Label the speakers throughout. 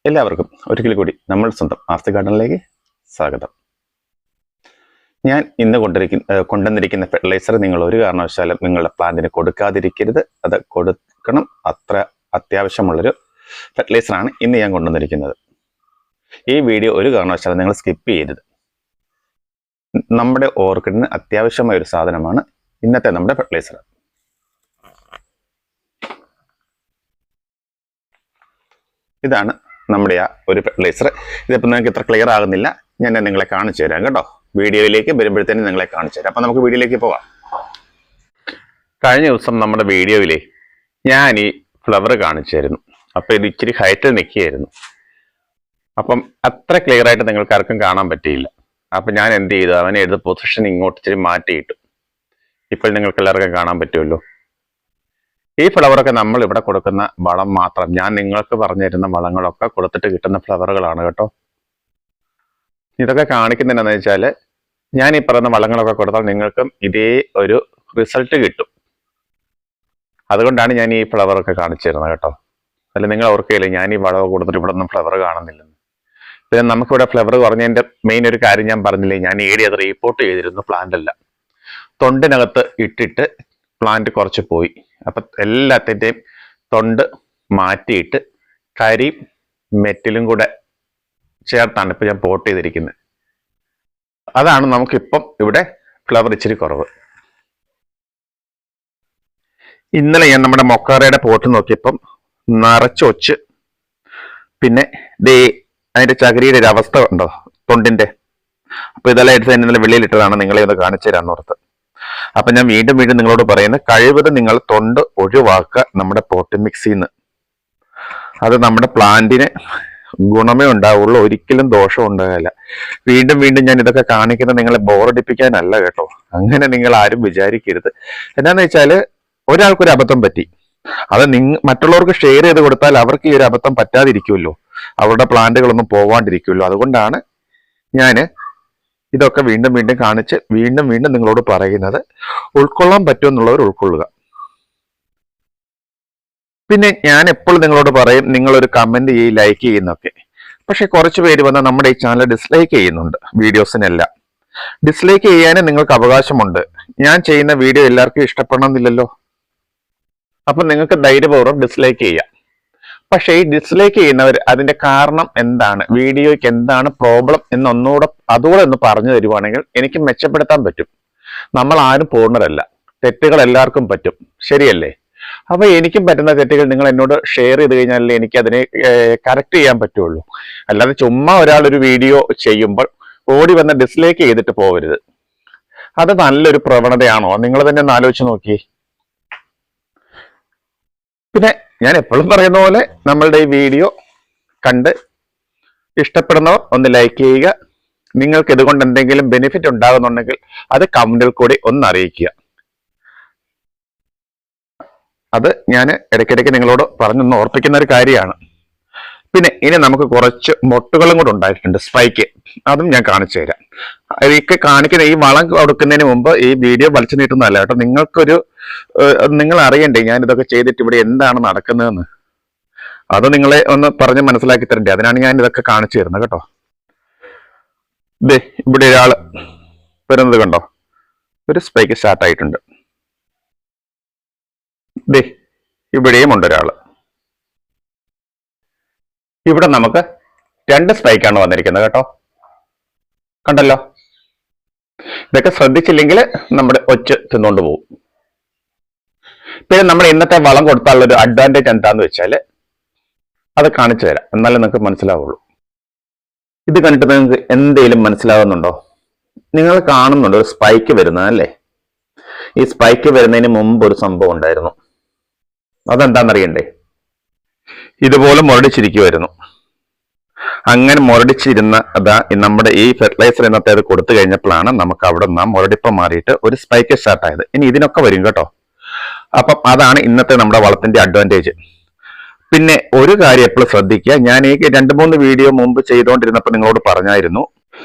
Speaker 1: എല്ലാവർക്കും ഒരിക്കൽ കൂടി നമ്മൾ സ്വന്തം ആർസി ഗാർഡനിലേക്ക് സ്വാഗതം. ഞാൻ ഇന്ന് കൊണ്ടുവന്നിരിക്കുന്ന ഫെർട്ടിലൈസർ നിങ്ങൾ ഒരു കാരണവശാലും നിങ്ങളുടെ പ്ലാന്റിന് കൊടുക്കാതിരിക്കരുത്. അത് കൊടുക്കണം. അത്ര അത്യാവശ്യമുള്ളൊരു ഫെർട്ടിലൈസറാണ് ഇന്ന് ഞാൻ കൊണ്ടുവന്നിരിക്കുന്നത്. ഈ വീഡിയോ ഒരു കാരണവശാലും നിങ്ങൾ സ്കിപ്പ് ചെയ്യരുത്. നമ്മുടെ ഓർക്കിഡിന് അത്യാവശ്യമായ ഒരു സാധനമാണ് ഇന്നത്തെ നമ്മുടെ ഫെർട്ടിലൈസർ. ഇതാണ് നമ്മുടെ ആ ഒരു ഫെർട്ടിലൈസർ. ഇതിപ്പോൾ നിങ്ങൾക്ക് ഇത്ര ക്ലിയർ ആകുന്നില്ല, ഞാൻ നിങ്ങളെ കാണിച്ചു തരാം കേട്ടോ. വീഡിയോയിലേക്ക് വരുമ്പോഴത്തേനും നിങ്ങളെ കാണിച്ചു തരാം. അപ്പം നമുക്ക് വീഡിയോയിലേക്ക് പോകാം. കഴിഞ്ഞ ദിവസം നമ്മുടെ വീഡിയോയിലെ ഞാൻ ഈ ഫ്ലവർ കാണിച്ചായിരുന്നു. അപ്പം ഇത് ഇച്ചിരി ഹൈറ്റിൽ നിൽക്കുകയായിരുന്നു. അപ്പം അത്ര ക്ലിയർ ആയിട്ട് നിങ്ങൾക്ക് ആർക്കും കാണാൻ പറ്റിയില്ല. അപ്പം ഞാൻ എന്ത് ചെയ്തു, അവനെ എടുത്ത് പൊസിഷൻ ഇങ്ങോട്ട് ഇച്ചിരി മാറ്റിയിട്ടു. ഇപ്പോൾ നിങ്ങൾക്ക് എല്ലാവർക്കും കാണാൻ പറ്റുമല്ലോ. ഈ ഫ്ലവറൊക്കെ നമ്മൾ ഇവിടെ കൊടുക്കുന്ന വളം മാത്രം, ഞാൻ നിങ്ങൾക്ക് പറഞ്ഞു തരുന്ന വളങ്ങളൊക്കെ കൊടുത്തിട്ട് കിട്ടുന്ന ഫ്ലവറുകളാണ് കേട്ടോ. ഇതൊക്കെ കാണിക്കുന്നതെന്നു വെച്ചാൽ ഞാൻ ഈ പറയുന്ന വളങ്ങളൊക്കെ കൊടുത്താൽ നിങ്ങൾക്കും ഇതേ ഒരു റിസൾട്ട് കിട്ടും. അതുകൊണ്ടാണ് ഞാൻ ഈ ഫ്ലവറൊക്കെ കാണിച്ചു തരുന്നത് കേട്ടോ. അല്ല നിങ്ങൾ ഓർക്കുകയില്ലേ ഞാൻ ഈ വളമൊക്കെ കൊടുത്തിട്ട് ഇവിടെ ഒന്നും ഫ്ലവർ കാണുന്നില്ലെന്ന്. പിന്നെ നമുക്കിവിടെ ഫ്ലവർ കുറഞ്ഞതിൻ്റെ മെയിൻ ഒരു കാര്യം ഞാൻ പറഞ്ഞില്ലേ, ഞാൻ അത് റീപ്പോർട്ട് ചെയ്തിരുന്നു. പ്ലാന്റ് അല്ല, തൊണ്ടിനകത്ത് ഇട്ടിട്ട് പ്ലാന്റ് കുറച്ച് പോയി. അപ്പം എല്ലാത്തിൻ്റെയും തൊണ്ട് മാറ്റിയിട്ട് കരിയും മെറ്റിലും കൂടെ ചേർത്താണ് ഇപ്പം ഞാൻ പോട്ട് ചെയ്തിരിക്കുന്നത്. അതാണ് നമുക്കിപ്പം ഇവിടെ ഫ്ലവർ ഇച്ചിരി കുറവ്. ഇന്നലെ ഞാൻ നമ്മുടെ മൊക്കാറയുടെ പോട്ട് നോക്കിയപ്പം നിറച്ചൊച്ച്, പിന്നെ ദേ അതിൻ്റെ ചകിരിയുടെ ഒരു അവസ്ഥ ഉണ്ടോ തൊണ്ടിൻ്റെ. അപ്പോൾ ഇതെല്ലാം എടുത്ത് ഇന്നലെ വെളിയിലിട്ടതാണ്, നിങ്ങളെ ഒന്ന് കാണിച്ചു തരാമെന്ന് ഓർത്ത്. അപ്പൊ ഞാൻ വീണ്ടും നിങ്ങളോട് പറയുന്നത്, കഴിവതും നിങ്ങൾ തൊണ്ട് ഒഴിവാക്കുക നമ്മുടെ പോട്ട് മിക്സിൽ നിന്ന്. അത് നമ്മുടെ പ്ലാന്റിന് ഗുണമേ ഉണ്ടാവുള്ളൂ, ഒരിക്കലും ദോഷം ഉണ്ടാകില്ല. വീണ്ടും ഞാൻ ഇതൊക്കെ കാണിക്കുന്നത് നിങ്ങളെ ബോറടിപ്പിക്കാനല്ല കേട്ടോ. അങ്ങനെ നിങ്ങൾ ആരും വിചാരിക്കരുത്. എന്താന്ന് വെച്ചാല് ഒരാൾക്കൊരു അബദ്ധം പറ്റി, അത് മറ്റുള്ളവർക്ക് ഷെയർ ചെയ്ത് കൊടുത്താൽ അവർക്ക് ഈ ഒരു അബദ്ധം പറ്റാതിരിക്കുമല്ലോ, അവരുടെ പ്ലാന്റുകളൊന്നും പോവാണ്ടിരിക്കുമല്ലോ. അതുകൊണ്ടാണ് ഞാൻ ഇതൊക്കെ വീണ്ടും കാണിച്ച് വീണ്ടും നിങ്ങളോട് പറയുന്നത്. ഉൾക്കൊള്ളാൻ പറ്റുമെന്നുള്ളവർ ഉൾക്കൊള്ളുക. പിന്നെ ഞാൻ എപ്പോഴും നിങ്ങളോട് പറയും, നിങ്ങളൊരു കമന്റ് ലൈക്ക് ചെയ്യുന്നൊക്കെ. പക്ഷെ കുറച്ച് പേര് വന്നാൽ നമ്മുടെ ഈ ചാനൽ ഡിസ്ലൈക്ക് ചെയ്യുന്നുണ്ട്. വീഡിയോസിനെല്ലാം ഡിസ്ലൈക്ക് ചെയ്യാനും നിങ്ങൾക്ക് അവകാശമുണ്ട്. ഞാൻ ചെയ്യുന്ന വീഡിയോ എല്ലാവർക്കും ഇഷ്ടപ്പെടണമെന്നില്ലല്ലോ. അപ്പൊ നിങ്ങൾക്ക് ധൈര്യപൂർവ്വം ഡിസ്ലൈക്ക് ചെയ്യാം. പക്ഷെ ഈ ഡിസ്ലൈക്ക് ചെയ്യുന്നവർ അതിന്റെ കാരണം എന്താണ്, വീഡിയോയ്ക്ക് എന്താണ് പ്രോബ്ലം എന്നൊന്നുകൂടെ അതുകൂടെ ഒന്ന് പറഞ്ഞു തരുവാണെങ്കിൽ എനിക്ക് മെച്ചപ്പെടുത്താൻ പറ്റും. നമ്മൾ ആരും പൂർണ്ണരല്ല, തെറ്റുകൾ എല്ലാവർക്കും പറ്റും, ശരിയല്ലേ? അപ്പൊ എനിക്കും പറ്റുന്ന തെറ്റുകൾ നിങ്ങൾ എന്നോട് ഷെയർ ചെയ്ത് കഴിഞ്ഞാലേ എനിക്ക് അതിനെ കറക്റ്റ് ചെയ്യാൻ പറ്റുള്ളൂ. അല്ലാതെ ചുമ്മാ ഒരാൾ ഒരു വീഡിയോ ചെയ്യുമ്പോൾ ഓടി വന്ന് ഡിസ്ലൈക്ക് ചെയ്തിട്ട് പോകരുത്. അത് നല്ലൊരു പ്രവണതയാണോ? നിങ്ങൾ തന്നെ ഒന്ന് ആലോചിച്ച് നോക്കി. പിന്നെ ഞാൻ എപ്പോഴും പറയുന്ന പോലെ നമ്മളുടെ ഈ വീഡിയോ കണ്ട് ഇഷ്ടപ്പെടുന്നവർ ഒന്ന് ലൈക്ക് ചെയ്യുക. നിങ്ങൾക്ക് ഇതുകൊണ്ട് എന്തെങ്കിലും ബെനിഫിറ്റ് ഉണ്ടാകുന്നുണ്ടെങ്കിൽ അത് കമന്റിൽ കൂടി ഒന്ന് അറിയിക്കുക. അത് ഞാൻ ഇടയ്ക്കിടയ്ക്ക് നിങ്ങളോട് പറഞ്ഞൊന്ന് ഓർപ്പിക്കുന്ന ഒരു കാര്യമാണ്. പിന്നെ ഇനി നമുക്ക് കുറച്ച് മൊട്ടുകളും കൂടെ ഉണ്ടായിട്ടുണ്ട്, സ്പൈക്ക്. അതും ഞാൻ കാണിച്ചു തരാം. എനിക്ക് കാണിക്കുന്ന ഈ വളം കൊടുക്കുന്നതിന് മുമ്പ് ഈ വീഡിയോ വലിച്ചു നീട്ടുന്നതല്ല കേട്ടോ. നിങ്ങൾ അറിയണ്ടേ ഞാൻ ഇതൊക്കെ ചെയ്തിട്ട് ഇവിടെ എന്താണ് നടക്കുന്നതെന്ന്. അത് നിങ്ങളെ ഒന്ന് പറഞ്ഞ് മനസ്സിലാക്കി തരണ്ടേ. അതിനാണ് ഞാൻ ഇതൊക്കെ കാണിച്ചു തരുന്നത് കേട്ടോ. ദേ ഇവിടെ ഒരാള് വരുന്നത് കണ്ടോ, ഒരു സ്പൈക്ക് സ്റ്റാർട്ട് ആയിട്ടുണ്ട്. ദേ ഇവിടെയും ഉണ്ട് ഒരാള്. ഇവിടെ നമുക്ക് 2 സ്പൈക്കാണ് വന്നിരിക്കുന്നത് കേട്ടോ. കണ്ടല്ലോ. ഇതൊക്കെ ശ്രദ്ധിച്ചില്ലെങ്കിൽ നമ്മുടെ ഒച്ച് തിന്നുകൊണ്ട് പോകും. പിന്നെ നമ്മൾ ഇന്നത്തെ വളം കൊടുത്താലുള്ള ഒരു അഡ്വാൻറ്റേജ് എന്താന്ന് വെച്ചാൽ അത് കാണിച്ചു തരാം, എന്നാലേ നിങ്ങൾക്ക് മനസ്സിലാവുള്ളൂ. ഇത് കണ്ടിട്ട് നിങ്ങൾക്ക് എന്തെങ്കിലും മനസ്സിലാവുന്നുണ്ടോ? നിങ്ങൾ കാണുന്നുണ്ടോ ഒരു സ്പൈക്ക് വരുന്നതല്ലേ? ഈ സ്പൈക്ക് വരുന്നതിന് മുമ്പ് ഒരു സംഭവം ഉണ്ടായിരുന്നു. അതെന്താണെന്നറിയണ്ടേ? ഇതുപോലെ മുരടിച്ചിരിക്കുമായിരുന്നു. അങ്ങനെ മുരടിച്ചിരുന്ന നമ്മുടെ ഈ ഫെർട്ടിലൈസർ ഇന്നത്തെ അത് കൊടുത്തു കഴിഞ്ഞപ്പോഴാണ് നമുക്ക് അവിടെ നിന്ന് മുരടിപ്പം മാറിയിട്ട് ഒരു സ്പൈക്ക് സ്റ്റാർട്ടായത്. ഇനി ഇതിനൊക്കെ വരും കേട്ടോ. അപ്പം അതാണ് ഇന്നത്തെ നമ്മുടെ വളത്തിന്റെ അഡ്വാൻറ്റേജ്. പിന്നെ ഒരു കാര്യം എപ്പോഴും ശ്രദ്ധിക്കുക, ഞാൻ ഈ 2-3 വീഡിയോ മുമ്പ് ചെയ്തുകൊണ്ടിരുന്നപ്പോൾ നിങ്ങളോട് പറഞ്ഞായിരുന്നു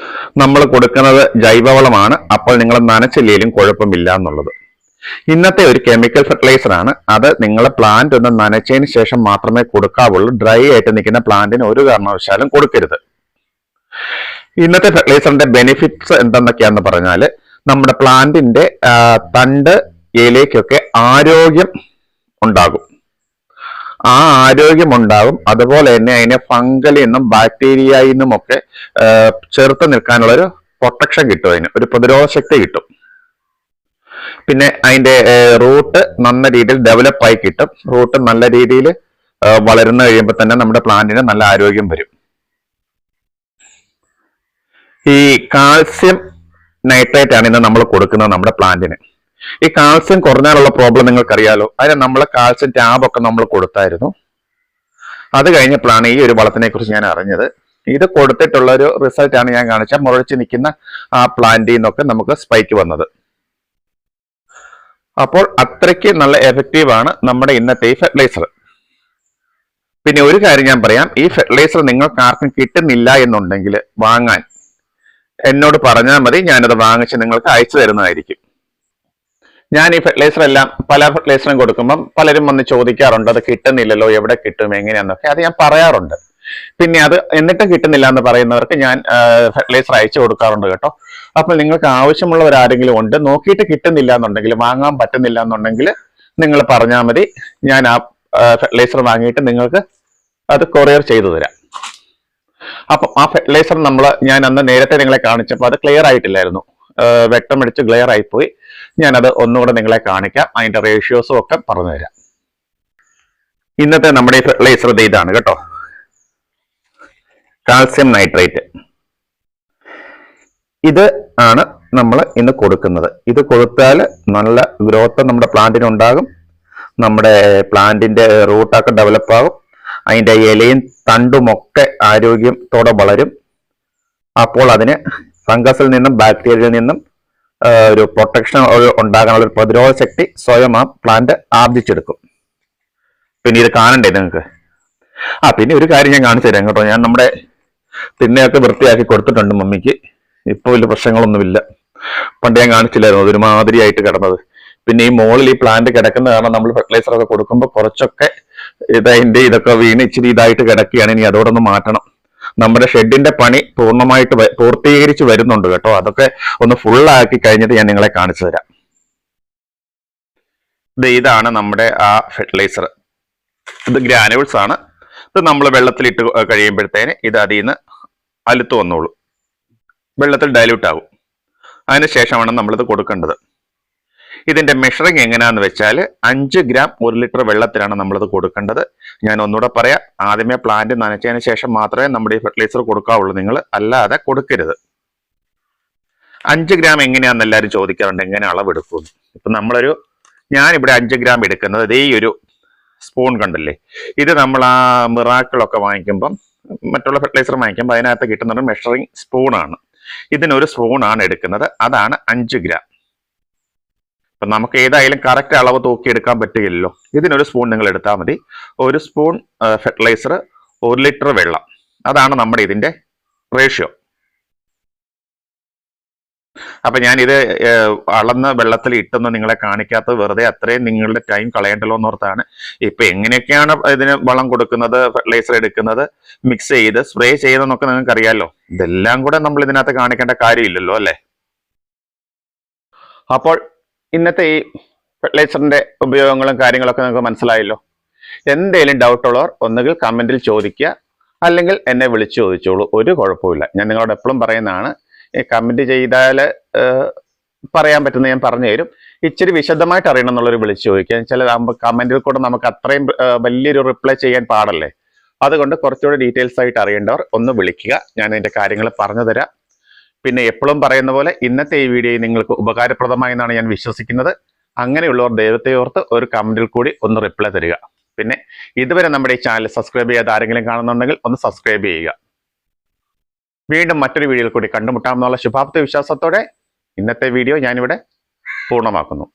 Speaker 1: നമ്മൾ കൊടുക്കുന്നത് ജൈവവളമാണ്, അപ്പോൾ നിങ്ങൾ നനച്ചില്ലേലും കുഴപ്പമില്ല എന്നുള്ളത്. ഇന്നത്തെ ഒരു കെമിക്കൽ ഫെർട്ടിലൈസർ ആണ്. അത് നിങ്ങളെ പ്ലാന്റ് ഒന്ന് നനച്ചതിന് ശേഷം മാത്രമേ കൊടുക്കാവുള്ളൂ. ഡ്രൈ ആയിട്ട് നിൽക്കുന്ന പ്ലാന്റിന് ഒരു കാരണവശാലും കൊടുക്കരുത്. ഇന്നത്തെ ഫെർട്ടിലൈസറിന്റെ ബെനിഫിറ്റ്സ് എന്തെന്നൊക്കെയാന്ന് പറഞ്ഞാൽ, നമ്മുടെ പ്ലാന്റിന്റെ തണ്ട് ഇലയ്ക്കൊക്കെ ആരോഗ്യം ഉണ്ടാകും. ആ ആരോഗ്യം ഉണ്ടാകും. അതുപോലെ തന്നെ അതിനെ ഫംഗലിൽ നിന്നും ബാക്ടീരിയയിൽ നിന്നും ഒക്കെ ചെറുത്ത് നിൽക്കാനുള്ള ഒരു പ്രൊട്ടക്ഷൻ കിട്ടും. അതിന് ഒരു പ്രതിരോധ ശക്തി കിട്ടും. പിന്നെ അതിന്റെ റൂട്ട് നല്ല രീതിയിൽ ഡെവലപ്പായി കിട്ടും. റൂട്ട് നല്ല രീതിയിൽ വളരുന്ന കഴിയുമ്പോൾ തന്നെ നമ്മുടെ പ്ലാന്റിന് നല്ല ആരോഗ്യം വരും. ഈ കാൽസ്യം നൈട്രേറ്റ് ആണ് ഇന്ന് നമ്മൾ കൊടുക്കുന്നത് നമ്മുടെ പ്ലാന്റിന്. ഈ കാൽസ്യം കുറഞ്ഞാലുള്ള പ്രോബ്ലം നിങ്ങൾക്കറിയാലോ. അതിന് നമ്മൾ കാൽസ്യം ടാബൊക്കെ നമ്മൾ കൊടുത്തായിരുന്നു. അത് കഴിഞ്ഞപ്പോഴാണ് ഈ ഒരു വളത്തിനെ കുറിച്ച് ഞാൻ അറിഞ്ഞത്. ഇത് കൊടുത്തിട്ടുള്ള ഒരു റിസൾട്ട് ആണ് ഞാൻ കാണിച്ച മുളച്ച് നിൽക്കുന്ന ആ പ്ലാന്റിൽ നിന്നൊക്കെ നമുക്ക് സ്പൈക്ക് വന്നത്. അപ്പോൾ അത്രയ്ക്ക് നല്ല എഫക്റ്റീവ് ആണ് നമ്മുടെ ഇന്നത്തെ ഈ ഫെർട്ടിലൈസർ. പിന്നെ ഒരു കാര്യം ഞാൻ പറയാം, ഈ ഫെർട്ടിലൈസർ നിങ്ങൾക്ക് ആർക്കും കിട്ടുന്നില്ല എന്നുണ്ടെങ്കിൽ വാങ്ങാൻ എന്നോട് പറഞ്ഞാൽ മതി. ഞാനത് വാങ്ങിച്ച് നിങ്ങൾക്ക് അയച്ചു തരുന്നതായിരിക്കും. ഞാൻ ഈ ഫെർട്ടിലൈസർ എല്ലാം പല ഫെർട്ടിലൈസറും കൊടുക്കുമ്പം പലരും വന്ന് ചോദിക്കാറുണ്ട്, അത് കിട്ടുന്നില്ലല്ലോ, എവിടെ കിട്ടും, എങ്ങനെയാന്നൊക്കെ. അത് ഞാൻ പറയാറുണ്ട്. പിന്നെ അത് എന്നിട്ടും കിട്ടുന്നില്ല എന്ന് പറയുന്നവർക്ക് ഞാൻ ഫെർട്ടിലൈസർ അയച്ചു കൊടുക്കാറുണ്ട് കേട്ടോ. അപ്പോൾ നിങ്ങൾക്ക് ആവശ്യമുള്ളവരാരെങ്കിലും ഉണ്ട്, നോക്കിയിട്ട് കിട്ടുന്നില്ല എന്നുണ്ടെങ്കിൽ, വാങ്ങാൻ പറ്റുന്നില്ല എന്നുണ്ടെങ്കിൽ നിങ്ങൾ പറഞ്ഞാൽ മതി. ഞാൻ ആ ഫെർട്ടിലൈസർ വാങ്ങിയിട്ട് നിങ്ങൾക്ക് അത് കൊറിയർ ചെയ്തു തരാം. അപ്പം ആ ഫെർട്ടിലൈസർ ഞാൻ അന്ന് നേരത്തെ നിങ്ങളെ കാണിച്ചപ്പോൾ അത് ക്ലിയർ ആയിട്ടില്ലായിരുന്നു. വെട്ടമടിച്ച് ക്ലിയർ ആയിപ്പോയി. ഞാനത് ഒന്നുകൂടെ നിങ്ങളെ കാണിക്കാം. അതിന്റെ റേഷ്യോസും ഒക്കെ പറഞ്ഞുതരാം. ഇന്നത്തെ നമ്മുടെ ഈ ഫെർട്ടിലൈസർ ഇതാണ് കേട്ടോ, കാൽസ്യം നൈട്രേറ്റ്. ഇത് ആണ് നമ്മൾ ഇന്ന് കൊടുക്കുന്നത്. ഇത് കൊടുത്താൽ നല്ല ഗ്രോത്ത് നമ്മുടെ പ്ലാന്റിന് ഉണ്ടാകും. നമ്മുടെ പ്ലാന്റിന്റെ റൂട്ടൊക്കെ ഡെവലപ്പ് ആകും. അതിന്റെ ഇലയും തണ്ടുമൊക്കെ ആരോഗ്യത്തോടെ വളരും. അപ്പോൾ അതിന് ഫംഗസിൽ നിന്നും ബാക്ടീരിയയിൽ നിന്നും ഒരു പ്രൊട്ടക്ഷൻ ഉണ്ടാകാനുള്ള ഒരു പ്രതിരോധ ശക്തി സ്വയം ആ പ്ലാന്റ് ആർജിച്ചെടുക്കും. പിന്നെ ഇത് കാണണ്ടേ നിങ്ങൾക്ക്? പിന്നെ ഒരു കാര്യം ഞാൻ കാണിച്ചു തരാം കേട്ടോ. ഞാൻ നമ്മുടെ തിണ്ണയൊക്കെ വൃത്തിയാക്കി കൊടുത്തിട്ടുണ്ട് മമ്മിക്ക്. ഇപ്പൊ വലിയ പ്രശ്നങ്ങളൊന്നുമില്ല. പണ്ട് ഞാൻ കാണിച്ചില്ലായിരുന്നു, അതൊരുമാതിരിയായിട്ട് കിടന്നത്. പിന്നെ ഈ മോളിൽ ഈ പ്ലാന്റ് കിടക്കുന്ന കാരണം നമ്മൾ ഫെർട്ടിലൈസർ ഒക്കെ കൊടുക്കുമ്പോൾ കുറച്ചൊക്കെ ഇതൊക്കെ വീണ് ഇച്ചിരി ഇതായിട്ട് കിടക്കുകയാണ്. ഇനി അതോടൊന്ന് മാറ്റണം. നമ്മുടെ ഷെഡിന്റെ പണി പൂർത്തീകരിച്ച് വരുന്നുണ്ട് കേട്ടോ. അതൊക്കെ ഒന്ന് ഫുള്ളാക്കി കഴിഞ്ഞിട്ട് ഞാൻ നിങ്ങളെ കാണിച്ചു തരാം. ഇതാണ് നമ്മുടെ ആ ഫെർട്ടിലൈസർ. ഇത് ഗ്രാനുവൽസ് ആണ്. ഇത് നമ്മൾ വെള്ളത്തിലിട്ട് കഴിയുമ്പോഴത്തേന് ഇത് അതിൽ നിന്ന് അലുത്ത് വന്നോളൂ, വെള്ളത്തിൽ ഡൈല്യൂട്ട് ആകും. അതിനുശേഷമാണ് നമ്മളിത് കൊടുക്കേണ്ടത്. ഇതിന്റെ മെഷറിങ് എങ്ങനെയാന്ന് വെച്ചാൽ 5 ഗ്രാം 1 ലിറ്റർ വെള്ളത്തിലാണ് നമ്മളിത് കൊടുക്കേണ്ടത്. ഞാൻ ഒന്നുകൂടെ പറയാം, ആദ്യമേ പ്ലാന്റ് നനച്ചതിന് ശേഷം മാത്രമേ നമ്മുടെ ഈ ഫെർട്ടിലൈസർ കൊടുക്കാവുള്ളൂ. നിങ്ങൾ അല്ലാതെ കൊടുക്കരുത്. 5 ഗ്രാം എങ്ങനെയാന്ന് എല്ലാവരും ചോദിക്കാറുണ്ട്, എങ്ങനെ അളവെടുക്കും. ഇപ്പൊ ഞാനിവിടെ 5 ഗ്രാം എടുക്കുന്നത് ഈ ഒരു സ്പൂൺ കണ്ടല്ലേ. ഇത് നമ്മൾ ആ മിറാക്കിളൊക്കെ വാങ്ങിക്കുമ്പം, മറ്റുള്ള ഫെർട്ടിലൈസർ വാങ്ങിക്കുമ്പോൾ അതിനകത്ത് കിട്ടുന്നത് മെഷറിങ് സ്പൂണാണ്. ഇതിനൊരു സ്പൂണാണ് എടുക്കുന്നത്. അതാണ് 5 ഗ്രാം. അപ്പൊ നമുക്ക് ഏതായാലും കറക്റ്റ് അളവ് തൂക്കിയെടുക്കാൻ പറ്റുകയില്ലല്ലോ. ഇതിനൊരു സ്പൂൺ നിങ്ങൾ എടുത്താൽ മതി. 1 സ്പൂൺ ഫെർട്ടിലൈസർ 1 ലിറ്റർ വെള്ളം. അതാണ് നമ്മുടെ ഇതിന്റെ റേഷ്യോ. അപ്പൊ ഞാനിത് അളന്ന വെള്ളത്തിൽ ഇട്ടൊന്നും നിങ്ങളെ കാണിക്കാത്തത് വെറുതെ അത്രയും നിങ്ങളുടെ ടൈം കളയണ്ടല്ലോ എന്നോർത്താണ്. ഇപ്പൊ എങ്ങനെയൊക്കെയാണ് ഇതിന് വളം കൊടുക്കുന്നത്, ഫെർട്ടിലൈസർ എടുക്കുന്നത്, മിക്സ് ചെയ്ത് സ്പ്രേ ചെയ്യുന്നതെന്നൊക്കെ നിങ്ങൾക്ക് അറിയാലോ. ഇതെല്ലാം കൂടെ നമ്മൾ ഇതിനകത്ത് കാണിക്കേണ്ട കാര്യമില്ലല്ലോ അല്ലെ. അപ്പോൾ ഇന്നത്തെ ഈ ഫെർട്ടിലൈസറിന്റെ ഉപയോഗങ്ങളും കാര്യങ്ങളൊക്കെ നിങ്ങൾക്ക് മനസ്സിലായല്ലോ. എന്തെങ്കിലും ഡൗട്ട് ഉള്ളവർ ഒന്നുകിൽ കമന്റിൽ ചോദിക്കുക, അല്ലെങ്കിൽ എന്നെ വിളിച്ചു ചോദിച്ചോളൂ. ഒരു കുഴപ്പമില്ല. ഞാൻ നിങ്ങളോട് എപ്പോഴും പറയുന്നതാണ്, കമന്റ് ചെയ്താൽ പറയാൻ പറ്റുന്ന ഞാൻ പറഞ്ഞു തരും. ഇച്ചിരി വിശദമായിട്ട് അറിയണം എന്നുള്ളൊരു വിളിച്ചു ചോദിക്കുക. ചില കമന്റിൽ കൂടെ നമുക്ക് അത്രയും വലിയൊരു റിപ്ലൈ ചെയ്യാൻ പാടല്ലേ. അതുകൊണ്ട് കുറച്ചുകൂടി ഡീറ്റെയിൽസ് ആയിട്ട് അറിയേണ്ടവർ ഒന്ന് വിളിക്കുക. ഞാൻ അതിന്റെ കാര്യങ്ങൾ പറഞ്ഞു തരാം. പിന്നെ എപ്പോഴും പറയുന്ന പോലെ ഇന്നത്തെ ഈ വീഡിയോ നിങ്ങൾക്ക് ഉപകാരപ്രദമായി എന്നാണ് ഞാൻ വിശ്വസിക്കുന്നത്. അങ്ങനെയുള്ളവർ ദൈവത്തെ ഓർത്ത് ഒരു കമന്റിൽ കൂടി ഒന്ന് റിപ്ലൈ തരിക. പിന്നെ ഇതുവരെ നമ്മുടെ ഈ ചാനൽ സബ്സ്ക്രൈബ് ചെയ്യാതെ ആരെങ്കിലും കാണുന്നുണ്ടെങ്കിൽ ഒന്ന് സബ്സ്ക്രൈബ് ചെയ്യുക. വീണ്ടും മറ്റൊരു വീഡിയോയിൽ കൂടി കണ്ടുമുട്ടാമെന്നുള്ള ശുഭാപ്തി വിശ്വാസത്തോടെ ഇന്നത്തെ വീഡിയോ ഞാനിവിടെ പൂർണ്ണമാക്കുന്നു.